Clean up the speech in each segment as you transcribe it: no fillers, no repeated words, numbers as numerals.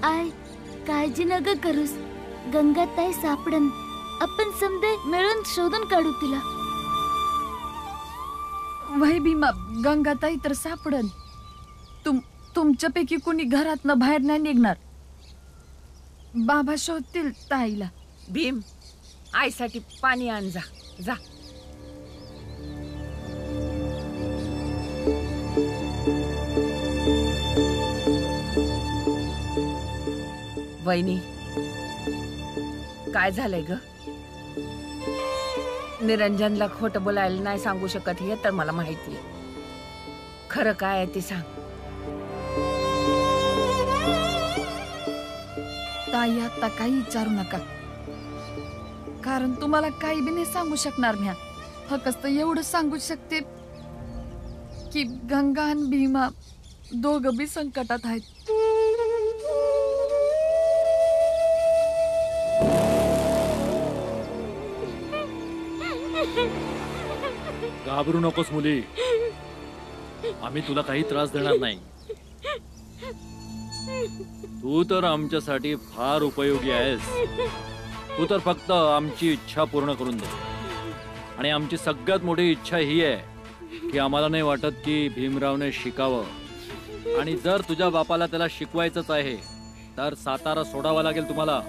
I काळजी नका करूस, गंगाताई सापडन. आपण समदे मिळून शोधून काढू तिला. वही भीमा, गंगाताई तर सापडन. तुमच्यापैकी कुणी घरातनं बाहेर नाही निघणार. बाबा शोधतील ताईला. भीम, आईसाठी पाणी आण जा. जा. वहिनी, काय झालंय ग? निरंजनला खोटं बोलायला नाही सांगू शकत हे तर मला माहिती आहे. खरं काय आहे ते सांग. ताई आता काही विचारू नका, कारण तुम्हाला काही बी नाही सांगू शकणार म्या. फक्त एवढं सांगू शकते की गंगा आणि भीमा दोघं बी संकटात आहेत. घाबरू नकोस मुली, आम्ही तुला काही त्रास देणार नाही. तू तर आमच्यासाठी फार उपयोगी आहेस. तू तर फक्त आमची इच्छा पूर्ण करून दे. आणि आमची सगळ्यात मोठी इच्छा ही आहे की आम्हाला नाही वाटत की भीमरावने शिकावं. आणि जर तुझ्या बापाला त्याला शिकवायचंच आहे तर सातारा सोडावा लागेल तुम्हाला.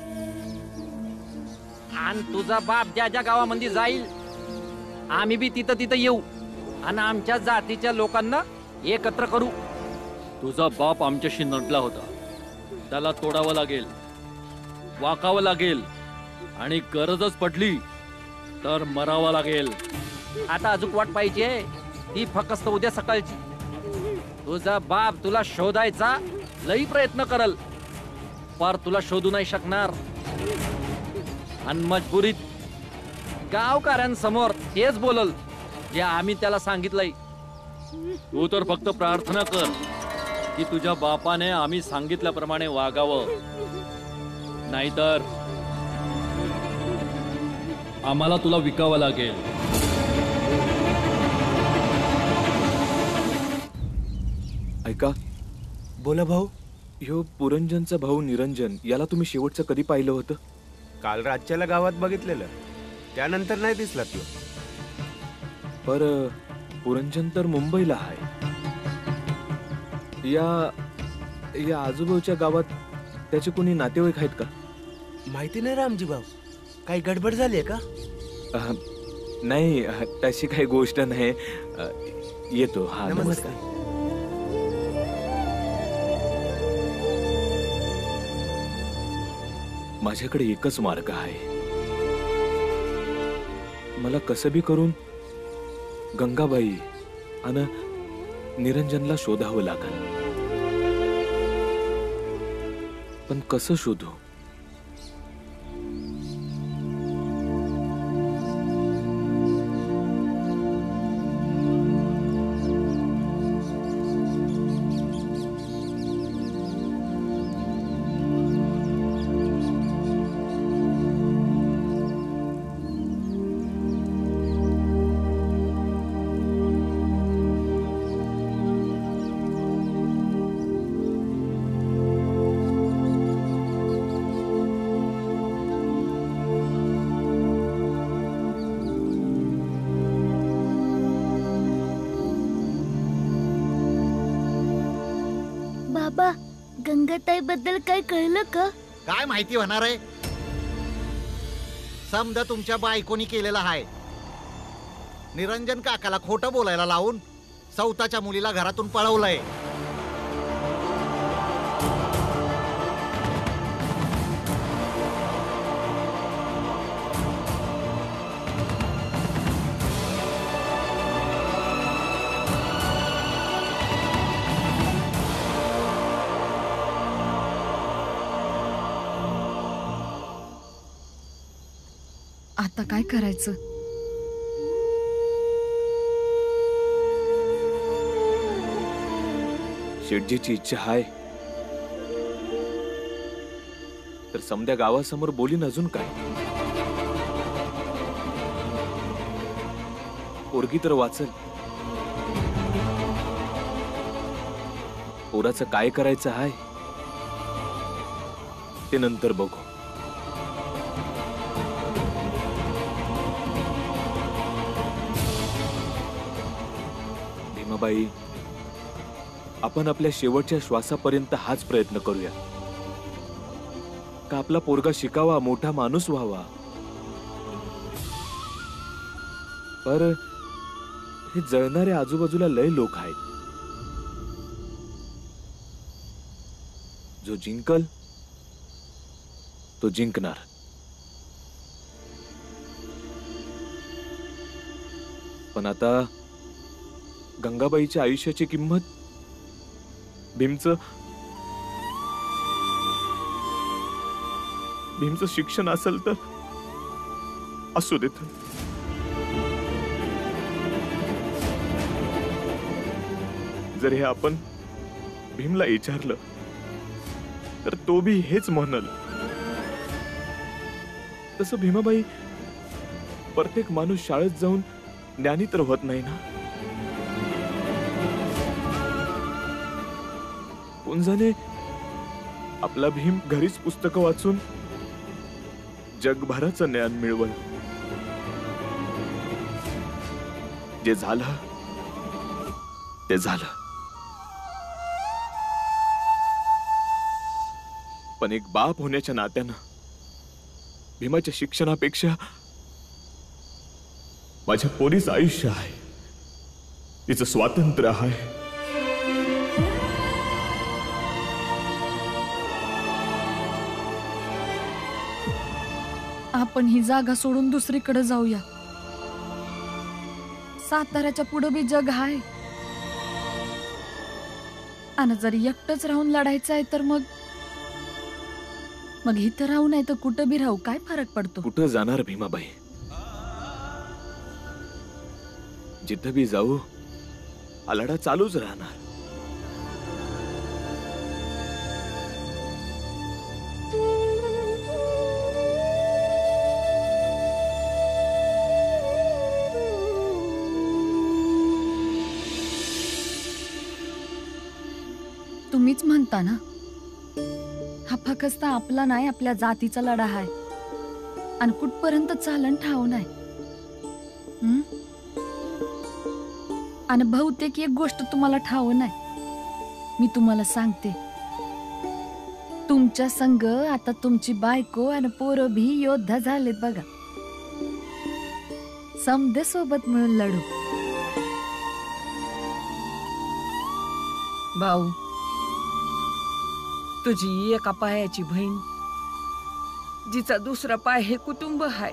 आणि तुझा बाप ज्या ज्या गावामध्ये जाईल आम्ही बी तिथं तिथं येऊ आणि आमच्या जातीच्या लोकांना एकत्र करू. तुझा बाप आमच्याशी नडला होता, त्याला तोडावं लागेल, वाकावं लागेल आणि गरजच पडली तर मरावं लागेल. आता अजून वाट पाहिजे ती फक्त उद्या सकाळची. तुझा बाप तुला शोधायचा लई प्रयत्न करल, पर तुला शोधू नाही शकणार. आणि मजबुरीत गावकऱ्यांसमोर तेच बोलल जे आम्ही त्याला सांगितलंय. तू तर फक्त प्रार्थना कर की तुझ्या बापाने आम्ही सांगितल्याप्रमाणे वागावं, नाहीतर आम्हाला तुला विकावं लागेल. ऐका. बोला भाऊ. ह्यो पुरंजनचा भाऊ निरंजन, याला तुम्ही शेवटचं कधी पाहिलं होतं? काल रातच्याला गावात बघितलेलं, त्यानंतर नाही दिसला तो. पर पुरंजन तर मुंबईला आहे. या आजूबाजूच्या गावात त्याचे कोणी नातेवाईक आहेत का? माहिती नाही रामजी भाऊ. काही गडबड झाली आहे का? नाही, तशी काही गोष्ट नाही. येतो. हा, नमस्कार. माझ्याकडे एकच मार्ग आहे. मला कसं बी करून गंगाबाई आणि निरंजनला शोधावं लागल. पण कसं शोधू? बाबा, गंगाताई बद्दल काय कळलं का? काय माहिती होणार आहे? समजा तुमच्या बायकोनी केलेला आहे. निरंजन काकाला खोटं बोलायला लावून सौताच्या मुलीला घरातून पळवलंय. आता काय करायचं? शेठजीची इच्छा आहे तर समद्या गावासमोर बोलीन. अजून काय? पोरगी तर वाचल. पोराचं काय करायचं आहे ते नंतर बघू. भीमाबाई, आपण आपल्या शेवटच्या श्वासापर्यंत हाच प्रयत्न करूया का आपला पोरगा शिकावा, मोठा माणूस व्हावा. पर हे जळणारे आजूबाजूला लय लोक आहेत. जो जिंकल तो जिंकणार. पण आता गंगाबाईच्या आयुष्याची किंमत भीमचं शिक्षण असेल तर असू देत. जर हे आपण भीमला विचारलं तर तो बी हेच म्हणल. तसं भीमाबाई, प्रत्येक माणूस शाळेत जाऊन ज्ञानी तर होत नाही ना. कोण जाणे आपला भीम घरीच पुस्तकं वाचून जगभराचं ज्ञान मिळवल. जे झालं ते झालं. पण एक बाप होण्याच्या नात्यानं भीमाच्या शिक्षणापेक्षा माझ्या पोरीचं आयुष्य आहे, तिचं स्वातंत्र्य आहे. आपण ही जागा सोडून दुसरीकडे जाऊया. साताऱ्याच्या पुढे बी जग आहे. आणि जर एकटंच राहून लढायचं आहे तर मग इथं राहू नाही तर कुठं बी राहू, काय फरक पडतो. कुठं जाणार भीमाबाई? जिथं बी जाऊ हा लढा चालूच राहणार. तुम्हीच म्हणता ना, हा फक्त आपला नाही, आपल्या जातीचा लढा आहे. आणि कुठपर्यंत चालन ठाव नाही. आणि बहुतेक एक गोष्ट तुम्हाला ठाव नाही, मी तुम्हाला सांगते. तुमच्या संग आता तुमची बायको आणि पोरं भी योद्धा झालेत बघा. समदे सोबत मिळून लढू. भाऊ, तुझी एका पायाची बहीण, जिचा दुसरा पाय हे कुटुंब आहे,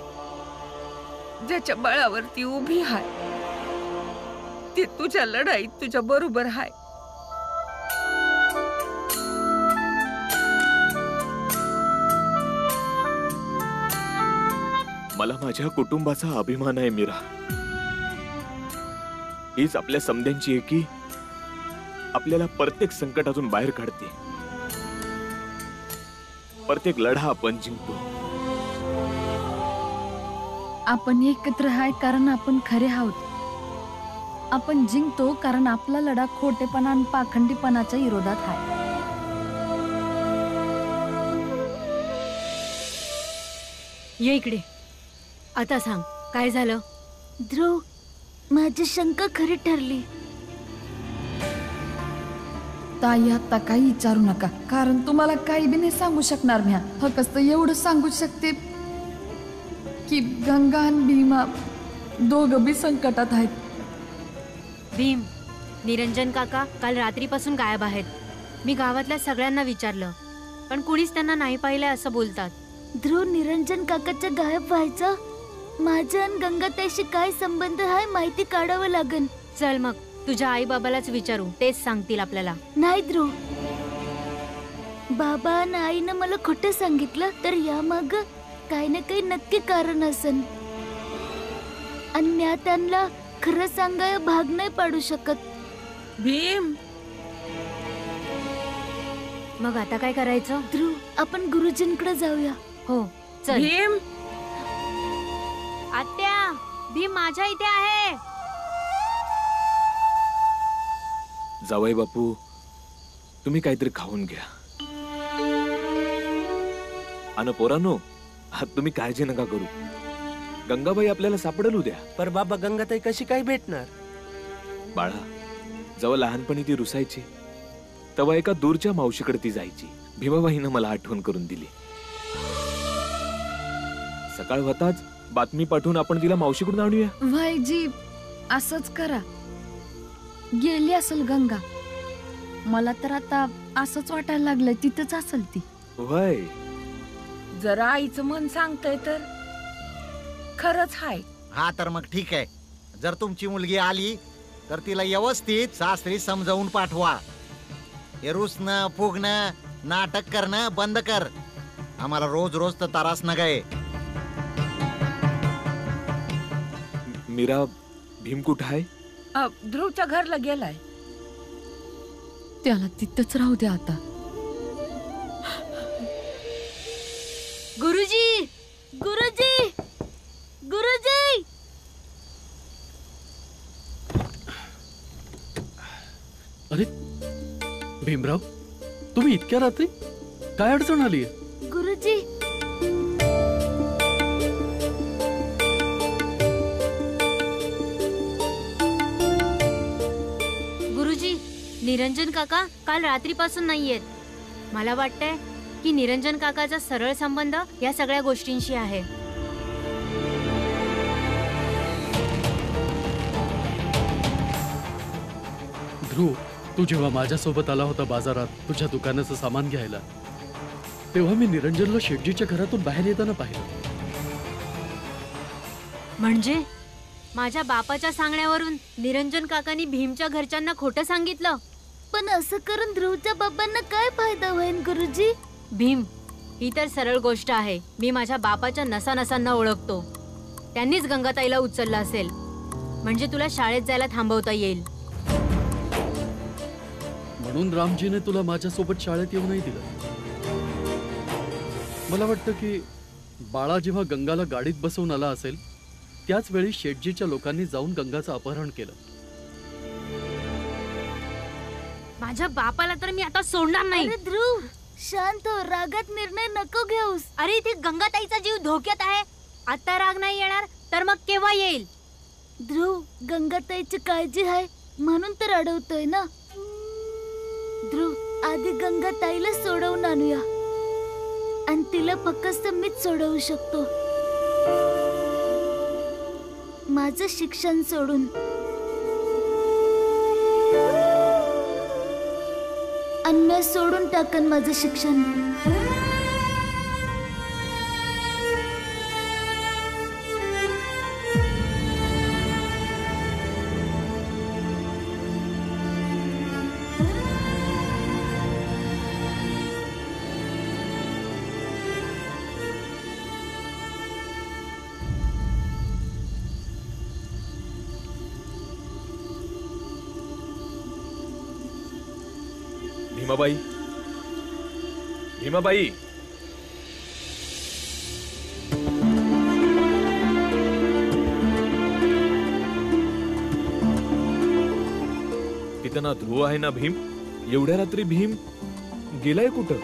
ज्याच्या बळावरती उभी आहे, ते तुझ्या लढाईत तुझ्या बरोबर आहे. मला माझ्या कुटुंबाचा अभिमान आहे मीरा. हीच आपल्या समद्यांची एकी आपल्याला प्रत्येक संकटातून बाहेर काढते. प्रत्येक लढा आपण जिंकतो. आपण एकत्र आहे कारण आपण खरे आहोत. आपण जिंकतो कारण आपला लढा खोटेपणा आणि पाखंडीपणाच्या विरोधात आहे. ये इकडे. आता सांग, काय झालं? ध्रुव, माझी शंका खरी ठरली. ताई, आता काही विचारू नका, कारण तुम्हाला काही बी नाही सांगू शकणार मी. फक्त एवढं सांगू शकते की गंगा आणि भीमा दोघं बी संकटात आहेत. भीम, निरंजन काका काल रात्रीपासून गायब आहेत. मी गावातल्या सगळ्यांना विचारलं, पण कुणीच त्यांना नाही पाहिलंय असं बोलतात. ध्रुव, निरंजन काकाच्या गायब व्हायचं माझ्या आणि गंगाताईशी काय संबंध आहे माहिती काढावं लागन. चल मग तुझ्या आई बाबालाच विचारू, तेच सांगतील आपल्याला. नाही ध्रुव, बाबा आणि आईनं मला खोटं सांगितलं तर यामाग काही ना काही नक्की कारण असन. आणि मी त्यांना खरं सांगाय भाग नाही पाडू शकत. भीम, मग आता काय करायचं? ध्रुव, आपण गुरुजींकडे जाऊया. हो चल. भीम, आत्या, भीम माझ्या इथे आहे. जावई बापू, तुम्ही काहीतरी खाऊन घ्या. अन पोरांनो, तुम्ही काळजी नका करू. गंगाबाई आपल्याला सापडेल उद्या. पर बाबा गंगाताई कशी काय भेटणार? बाळा, जेव्हा लहानपणी ती रुसायची तेव्हा एका दूरच्या मावशीकडे ती जायची. भीमाबाईनं मला आठवण करून दिली. सकाळ होताच बातमी पाठवून आपण तिला मावशीकडून आणूया. भाईजी, असंच करा. गेली असेल गंगा. मला तर आता असंच वाटायला लागलंय तिथंच असेल ती. वय, जरा आईचं मन सांगतय तर खरंच हाय. हा तर मग ठीक आहे. जर तुमची मुलगी आली तर तिला व्यवस्थित सासरी समजावून पाठवा. हे रुसणं फुगणं नाटक करणं बंद कर. आम्हाला रोज रोज तर त्रास न गाय. मीरा, भीम कुठं आहे? ध्रुवच्या घरला गेलाय. त्याला तिथंच राहू द्या आता. गुरुजी, गुरुजी, गुरुजी. अरे भीमराव, तुम्ही इतक्या रात्री काय अडचण आली? गुरुजी, गुरुजी, निरंजन काका काल रात्रीपासून नाहीयेत. मला वाटतंय की निरंजन काकाचा सरळ संबंध या सगळ्या गोष्टींशी आहे. ध्रुव, तू जेव्हा माझ्यासोबत आला होता बाजारात तुझ्या दुकानाचं सामान घ्यायला, तेव्हा मी निरंजनला शेटजीच्या घरातून बाहेर येताना पाहिलं. म्हणजे माझ्या बापाच्या सांगण्यावरून निरंजन काकांनी भीमच्या घरच्यांना खोटं सांगितलं. पण असं करून ध्रुवच्या बाबांना काय फायदा होईल गुरुजी? भीम, ही तर सरळ गोष्ट आहे. मी माझ्या बापाच्या नसानसांना ओळखतो. त्यांनीच गंगाताईला उचललं असेल, म्हणजे तुला शाळेत जायला थांबवता येईल. म्हणून रामजीने तुला माझ्यासोबत शाळेत येऊ नाही दिलं. मला वाटतं की बाळा जेव्हा गंगाला गाडीत बसवून आला असेल त्याच वेळी शेटजीच्या लोकांनी जाऊन गंगाचं अपहरण केलं. माझ्या बापाला तर मी आता सोडणार नाही. अरे ध्रुव, शांत हो. रागात निर्णय नको घेऊस. अरे इथे गंगाताईचा जीव धोक्यात आहे. आता राग नाही येणार तर मग केव्हा येईल? ध्रुव, गंगाताईची काळजी आहे म्हणून तर अडवतोय ना. ध्रुव, आधी गंगाताईला सोडवून आणूया आणि तिला फक्त मीच सोडवू शकतो. माझं शिक्षण सोडून. आणि मी सोडून टाकन माझं शिक्षण. भीमाबाई, भीमाबाई. तिथं ना ध्रुव आहे ना भीम. एवढ्या रात्री भीम गेलाय कुठं?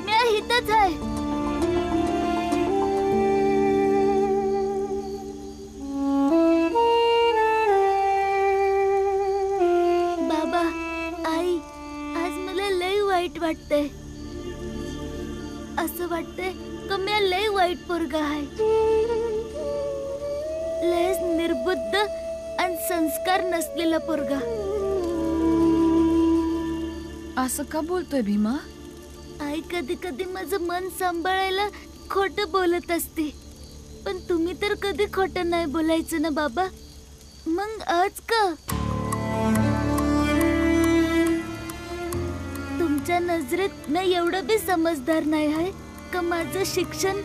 मी इथंच आहे. वाटतंय असं वाटतंय की मी लय वाईट पोरगा आहे. लयच निर्बुद्ध आणि संस्कार नसलेला पोरगा. असं का बोलतोय भीमा? आई कधी कधी माझं मन सांभाळायला खोटं बोलत असते, पण तुम्ही तर कधी खोटं नाही बोलायचं ना बाबा. मग आज का? तुमच्या नजरेत मी एवढं बी समजदार नाही आहे का माझं शिक्षण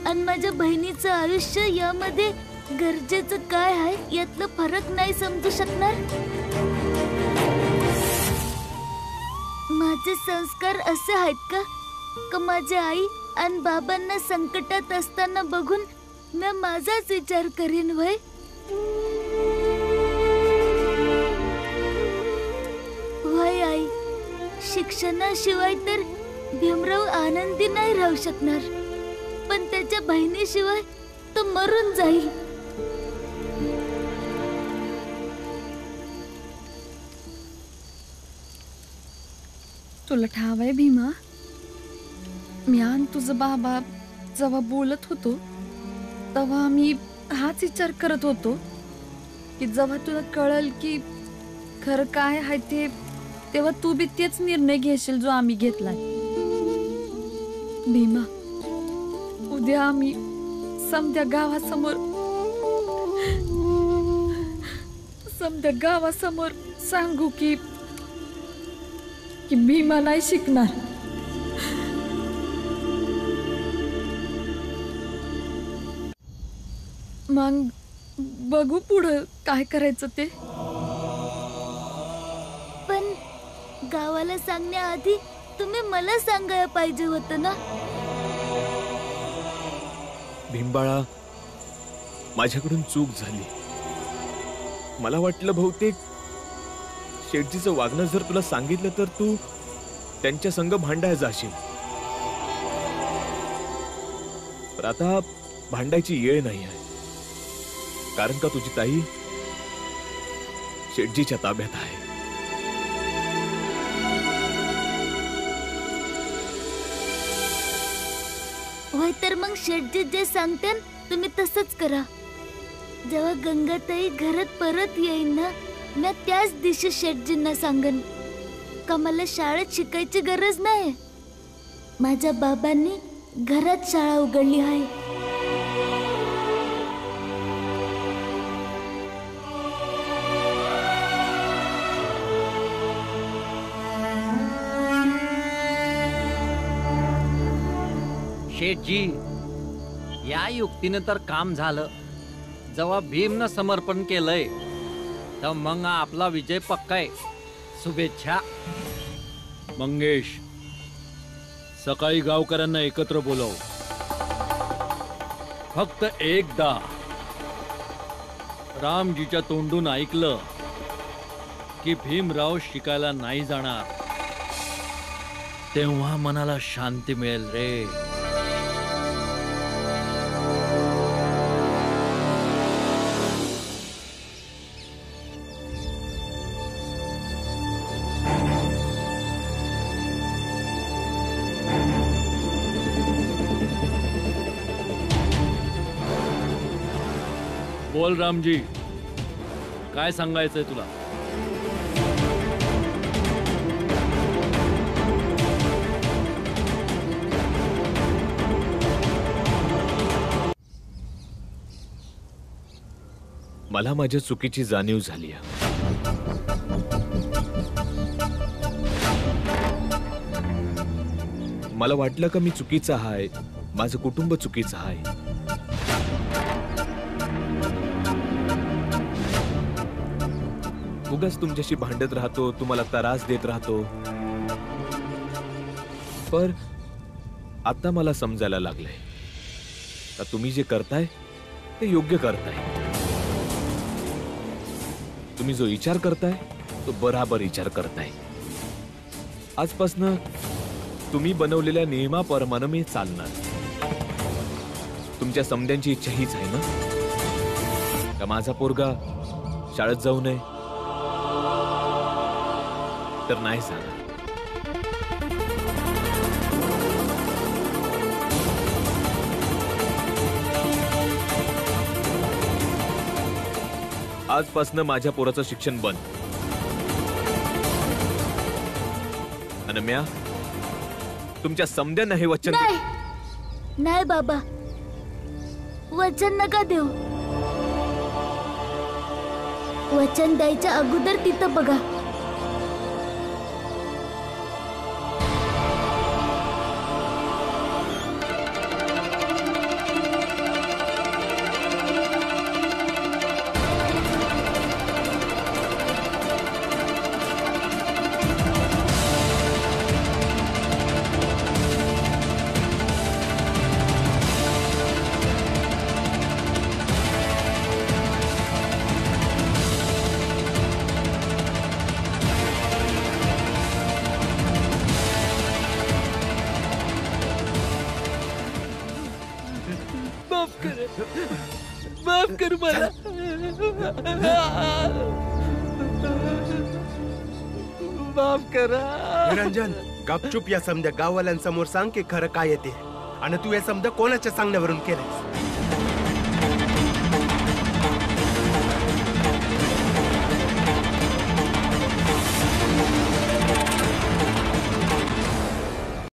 आणि माझ्या बहिणीचं आयुष्य यामध्ये गरजेचं काय आहे यातलं फरक नाही समजू शकणार? माझे संस्कार असे आहेत का माझ्या आई आणि बाबांना संकटात असताना बघून मी माझाच विचार करीन वय? वय आई, शिक्षणाशिवाय तर भीमराव आनंदी नाही राहू शकणार, पण त्याच्या बहिणीशिवाय तो मरून जाईल. तुला ठाव आहे भीमा, मी आणि तुझं बाबा जेव्हा बोलत होतो तेव्हा आम्ही हाच विचार करत होतो की जेव्हा तुला कळल की खरं काय आहे ते, तेव्हा तू बी तेच निर्णय घेशील जो आम्ही घेतलाय. भीमा, उद्या आम्ही समध्या गावासमोर सांगू की भीमा नाही शिकणार. मग बघू पुढं काय करायचं ते. पण गावाला सांगण्याआधी तुम्ही मला सांगायला पाहिजे होतं ना. भीमबाळा, माझ्याकडून चूक झाली. मला वाटलं बहुतेक शेठजीचं वागणं जर तुला सांगितलं तर तू त्यांच्या संग भांडायला जाशील, पण आता भांडायची वेळ नाही आहे. कारण का तुझी ताई शेठजीच्या ताब्यात आहे. होय, तर मग शेठजी जे सांगते तुम्ही तसंच करा. जेव्हा गंगाताई घरात परत येईन ना, मी त्याच दिवशी शेठजींना सांगन का मला शाळेत शिकायची गरज नाही. माझ्या बाबांनी घरात शाळा उघडली आहे. शेठजी, या युक्तीनं तर काम झालं. जेव्हा भीमनं समर्पण केलंय तर मग आपला विजय पक्का आहे. शुभेच्छा. मंगेश, सकाळी गावकऱ्यांना एकत्र बोलव. फक्त एकदा रामजीच्या तोंडून ऐकलं की भीमराव शिकायला नाही जाणार, तेव्हा मनाला शांती मिळेल रे. बोल रामजी, काय सांगायचंय तुला? मला माझ्या चुकीची जाणीव झाली. मला वाटलं का मी चुकीचा आहे, माझं कुटुंब चुकीचं आहे. उगाच तुमच्याशी भांडत राहतो, तुम्हाला त्रास देत राहतो. पर आता मला समजायला लागलंय का तुम्ही जे करताय ते योग्य करताय. तुम्ही जो विचार करताय तो बराबर विचार करताय. आजपासून तुम्ही बनवलेल्या नियमाप्रमाणे मी चालणार. तुमच्या समद्यांची इच्छा हीच आहे ना का माझा पोरगा शाळेत जाऊ नये? तर नाही सांगा. आजपासून माझ्या पोराचं शिक्षण बंद. आणि म्या तुमच्या समद्यांना हे वचन नाही बाबा, वचन नका देऊ. वचन द्यायच्या अगोदर तिथं बघा. माफ कर मला. माफ करा. निरंजन, गपचूप या समध्या गाववाल्यांसमोर सांग की खरं काय येते आणि तू हे समजा कोणाच्या सांगण्यावरून केलंय.